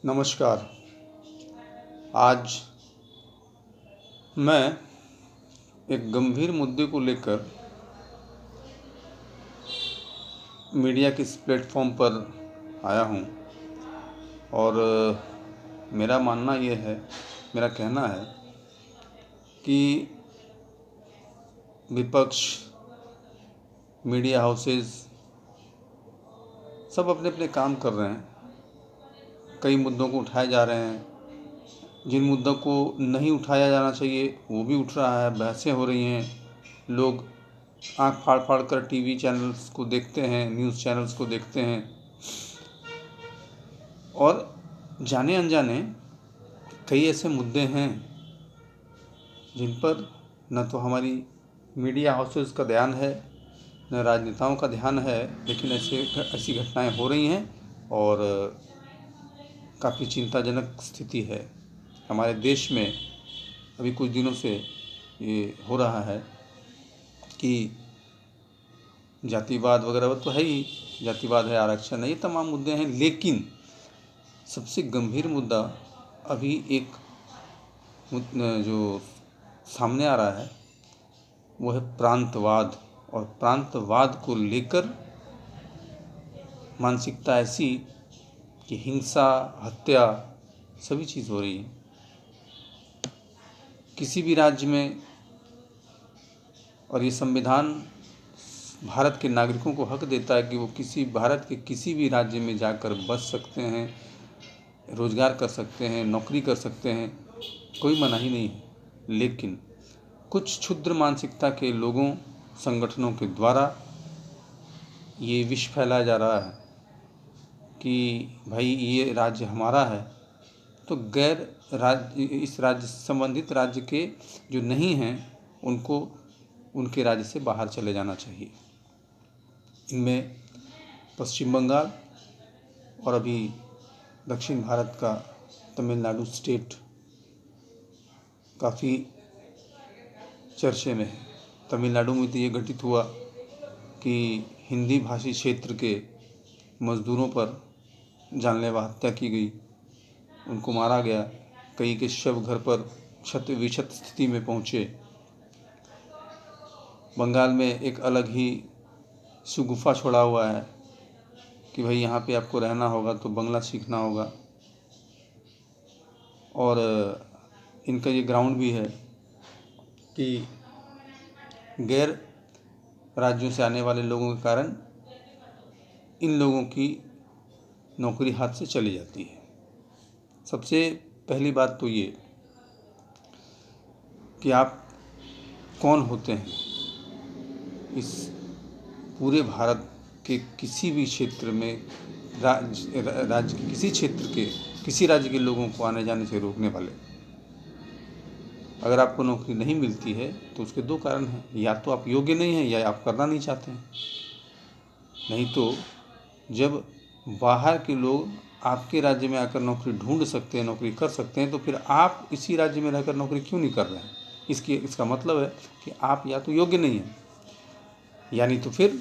नमस्कार। आज मैं एक गंभीर मुद्दे को लेकर मीडिया के इस प्लेटफॉर्म पर आया हूँ और मेरा मानना ये है, मेरा कहना है कि विपक्ष, मीडिया हाउसेस सब अपने अपने काम कर रहे हैं। कई मुद्दों को उठाए जा रहे हैं। जिन मुद्दों को नहीं उठाया जाना चाहिए वो भी उठ रहा है, बहसें हो रही हैं। लोग आंख फाड़ फाड़ कर टीवी चैनल्स को देखते हैं, न्यूज़ चैनल्स को देखते हैं और जाने अनजाने कई ऐसे मुद्दे हैं जिन पर न तो हमारी मीडिया हाउसेस का ध्यान है, न राजनेताओं का ध्यान है, लेकिन ऐसी घटनाएं हो रही हैं और काफ़ी चिंताजनक स्थिति है। हमारे देश में अभी कुछ दिनों से ये हो रहा है कि जातिवाद वगैरह तो है ही, जातिवाद है, आरक्षण है, ये तमाम मुद्दे हैं। लेकिन सबसे गंभीर मुद्दा अभी एक जो सामने आ रहा है वो है प्रांतवाद। और प्रांतवाद को लेकर मानसिकता ऐसी कि हिंसा, हत्या सभी चीज़ हो रही है। किसी भी राज्य में, और ये संविधान भारत के नागरिकों को हक देता है कि वो भारत के किसी भी राज्य में जाकर बस सकते हैं, रोजगार कर सकते हैं, नौकरी कर सकते हैं, कोई मनाही नहीं है। लेकिन कुछ क्षुद्र मानसिकता के लोगों, संगठनों के द्वारा ये विष फैलाया जा रहा है कि भाई ये राज्य हमारा है तो इस राज्य संबंधित राज्य के जो नहीं हैं उनको उनके राज्य से बाहर चले जाना चाहिए। इनमें पश्चिम बंगाल और अभी दक्षिण भारत का तमिलनाडु स्टेट काफ़ी चर्चे में है। तमिलनाडु में तो ये घटित हुआ कि हिंदी भाषी क्षेत्र के मज़दूरों पर जानलेवा हत्या की गई, उनको मारा गया। कई के शव घर पर क्षत विक्षत स्थिति में पहुँचे। बंगाल में एक अलग ही शगुफा छोड़ा हुआ है कि भाई यहाँ पे आपको रहना होगा तो बंगला सीखना होगा। और इनका ये ग्राउंड भी है कि गैर राज्यों से आने वाले लोगों के कारण इन लोगों की नौकरी हाथ से चली जाती है। सबसे पहली बात तो ये कि आप कौन होते हैं। इस पूरे भारत के किसी भी क्षेत्र में राज्य के किसी क्षेत्र के किसी राज्य के लोगों को आने जाने से रोकने वाले, अगर आपको नौकरी नहीं मिलती है तो उसके दो कारण हैं, या तो आप योग्य नहीं हैं या आप करना नहीं चाहते हैं। नहीं तो जब बाहर के लोग आपके राज्य में आकर नौकरी ढूंढ सकते हैं, नौकरी कर सकते हैं, तो फिर आप इसी राज्य में रहकर नौकरी क्यों नहीं कर रहे हैं। इसका मतलब है कि आप या तो योग्य नहीं हैं, यानी तो फिर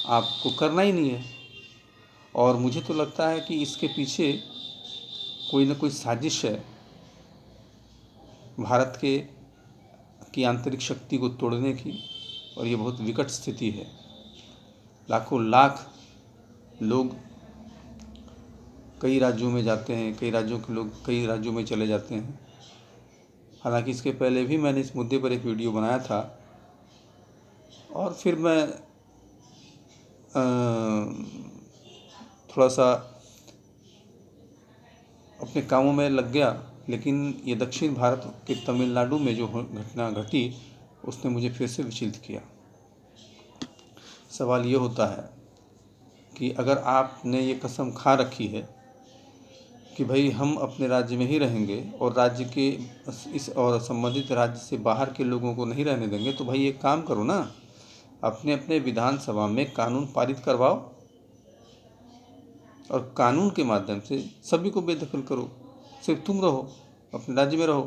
आपको करना ही नहीं है। और मुझे तो लगता है कि इसके पीछे कोई ना कोई साजिश है भारत की आंतरिक शक्ति को तोड़ने की, और ये बहुत विकट स्थिति है। लाखों लाख लोग कई राज्यों में जाते हैं, कई राज्यों के लोग कई राज्यों में चले जाते हैं। हालांकि इसके पहले भी मैंने इस मुद्दे पर एक वीडियो बनाया था और फिर मैं थोड़ा सा अपने कामों में लग गया। लेकिन ये दक्षिण भारत के तमिलनाडु में जो घटना घटी उसने मुझे फिर से विचलित किया। सवाल ये होता है कि अगर आपने ये कसम खा रखी है कि भाई हम अपने राज्य में ही रहेंगे और राज्य के और संबंधित राज्य से बाहर के लोगों को नहीं रहने देंगे, तो भाई एक काम करो ना, अपने अपने विधानसभा में कानून पारित करवाओ और कानून के माध्यम से सभी को बेदखल करो। सिर्फ तुम रहो, अपने राज्य में रहो,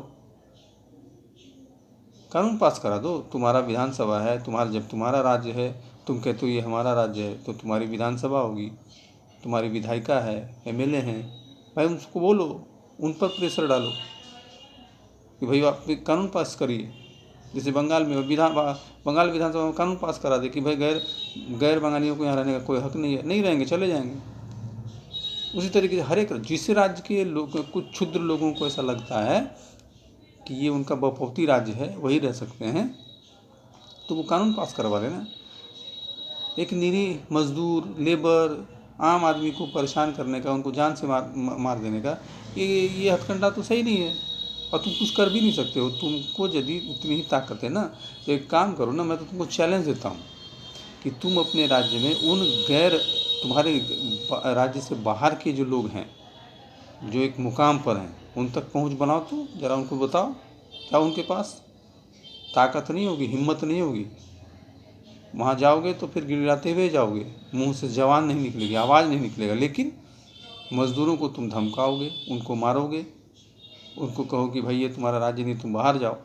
कानून पास करा दो। तुम्हारा विधानसभा है, जब तुम्हारा राज्य है, तुम कहते हो ये हमारा राज्य है, तो तुम्हारी विधानसभा होगी, तुम्हारी विधायिका है, एमएलए हैं, भाई उसको बोलो, उन पर प्रेशर डालो कि भाई आप कानून पास करिए। जैसे बंगाल विधानसभा में कानून पास करा दे कि भाई गैर बंगालियों को यहाँ रहने का कोई हक नहीं है, नहीं रहेंगे, चले जाएंगे। उसी तरीके से हर एक जिस राज्य के लोग, कुछ क्षुद्र लोगों को ऐसा लगता है कि ये उनका बपौती राज्य है, वही रह सकते हैं, तो वो कानून पास करवा लेना। एक निरीह मजदूर, लेबर, आम आदमी को परेशान करने का, उनको जान से मार देने का, ये हथकंडा तो सही नहीं है, और तुम कुछ कर भी नहीं सकते हो। तुमको यदि उतनी ही ताकत है ना, तो एक काम करो ना, मैं तो तुमको चैलेंज देता हूँ कि तुम अपने राज्य में उन तुम्हारे राज्य से बाहर के जो लोग हैं, जो एक मुकाम पर हैं, उन तक पहुँच बनाओ। तो ज़रा उनको बताओ, क्या उनके पास ताकत नहीं होगी, हिम्मत नहीं होगी? वहाँ जाओगे तो फिर गिड़गिड़ाते हुए जाओगे, मुंह से जवान नहीं निकलेगी, आवाज़ नहीं निकलेगा, लेकिन मज़दूरों को तुम धमकाओगे, उनको मारोगे, उनको कहो कि भाई ये तुम्हारा राज्य नहीं, तुम बाहर जाओ।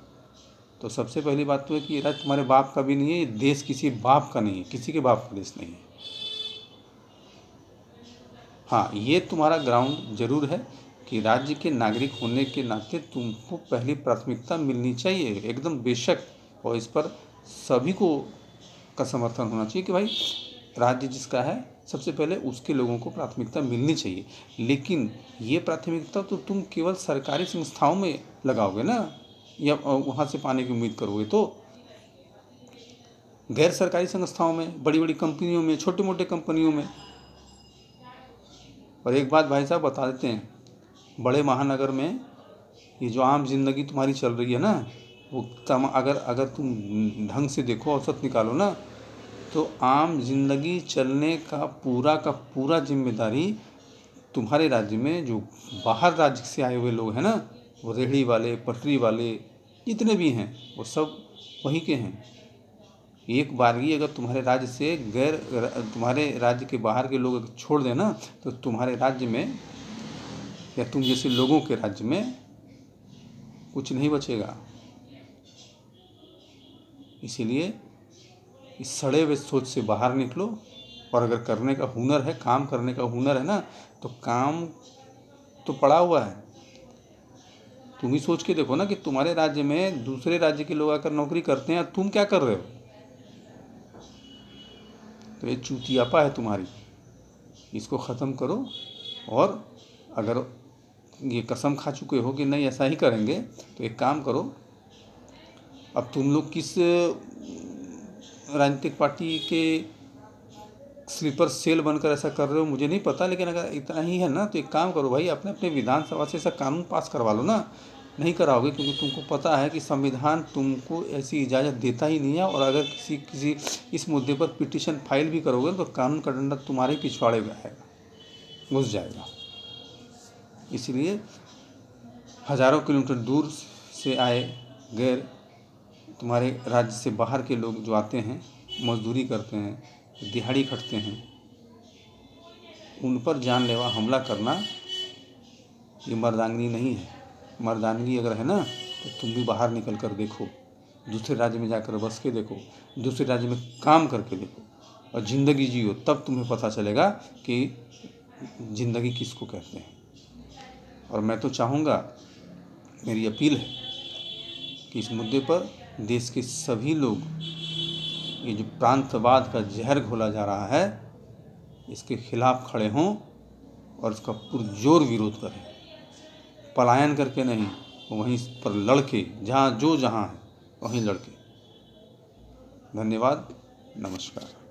तो सबसे पहली बात तो है कि ये राज्य तुम्हारे बाप का भी नहीं है, ये देश किसी बाप का नहीं है, किसी के बाप का देश नहीं है। हाँ, ये तुम्हारा ग्राउंड जरूर है कि राज्य के नागरिक होने के नाते तुमको पहली प्राथमिकता मिलनी चाहिए, एकदम बेशक, और इस पर सभी को का समर्थन होना चाहिए कि भाई राज्य जिसका है, सबसे पहले उसके लोगों को प्राथमिकता मिलनी चाहिए। लेकिन ये प्राथमिकता तो तुम केवल सरकारी संस्थाओं में लगाओगे ना, या वहाँ से पाने की उम्मीद करोगे। तो गैर सरकारी संस्थाओं में, बड़ी बड़ी कंपनियों में, छोटे मोटे कंपनियों में। और एक बात भाई साहब बता देते हैं, बड़े महानगर में ये जो आम जिंदगी तुम्हारी चल रही है ना, वो अगर तुम ढंग से देखो, औसत निकालो ना, तो आम जिंदगी चलने का पूरा जिम्मेदारी तुम्हारे राज्य में जो बाहर राज्य से आए हुए लोग हैं ना, वो रेहड़ी वाले, पटरी वाले, जितने भी हैं, वो सब वहीं के हैं। एक बारगी अगर तुम्हारे राज्य से तुम्हारे राज्य के बाहर के लोग छोड़ देना, तो तुम्हारे राज्य में या तुम जैसे लोगों के राज्य में कुछ नहीं बचेगा। इसीलिए इस सड़े हुए सोच से बाहर निकलो, और अगर करने का हुनर है, काम करने का हुनर है ना, तो काम तो पड़ा हुआ है। तुम ही सोच के देखो ना कि तुम्हारे राज्य में दूसरे राज्य के लोग आकर नौकरी करते हैं, तुम क्या कर रहे हो? तो ये चूतियापा है तुम्हारी, इसको ख़त्म करो। और अगर ये कसम खा चुके हो कि नहीं ऐसा ही करेंगे, तो एक काम करो, अब तुम लोग किस राजनीतिक पार्टी के स्लीपर सेल बनकर ऐसा कर रहे हो मुझे नहीं पता, लेकिन अगर इतना ही है ना, तो एक काम करो भाई, अपने अपने विधानसभा से ऐसा कानून पास करवा लो ना। नहीं कराओगे क्योंकि तुमको पता है कि संविधान तुमको ऐसी इजाज़त देता ही नहीं है, और अगर किसी इस मुद्दे पर पिटीशन फाइल भी करोगे तो कानून का डंडा तुम्हारे पिछवाड़े में आएगा, घुस जाएगा। इसलिए हज़ारों किलोमीटर दूर से आए गैर तुम्हारे राज्य से बाहर के लोग जो आते हैं, मजदूरी करते हैं, दिहाड़ी खटते हैं, उन पर जानलेवा हमला करना ये मर्दानगी नहीं है। मर्दानगी अगर है ना, तो तुम भी बाहर निकल कर देखो, दूसरे राज्य में जाकर बस के देखो, दूसरे राज्य में काम करके देखो, और ज़िंदगी जियो, तब तुम्हें पता चलेगा कि ज़िंदगी किसको कहते हैं। और मैं तो चाहूँगा, मेरी अपील है कि इस मुद्दे पर देश के सभी लोग, ये जो प्रांतवाद का जहर घोला जा रहा है, इसके खिलाफ खड़े हों और इसका पुरजोर विरोध करें। पलायन करके नहीं, वहीं पर लड़के, जहाँ है वहीं लड़के। धन्यवाद, नमस्कार।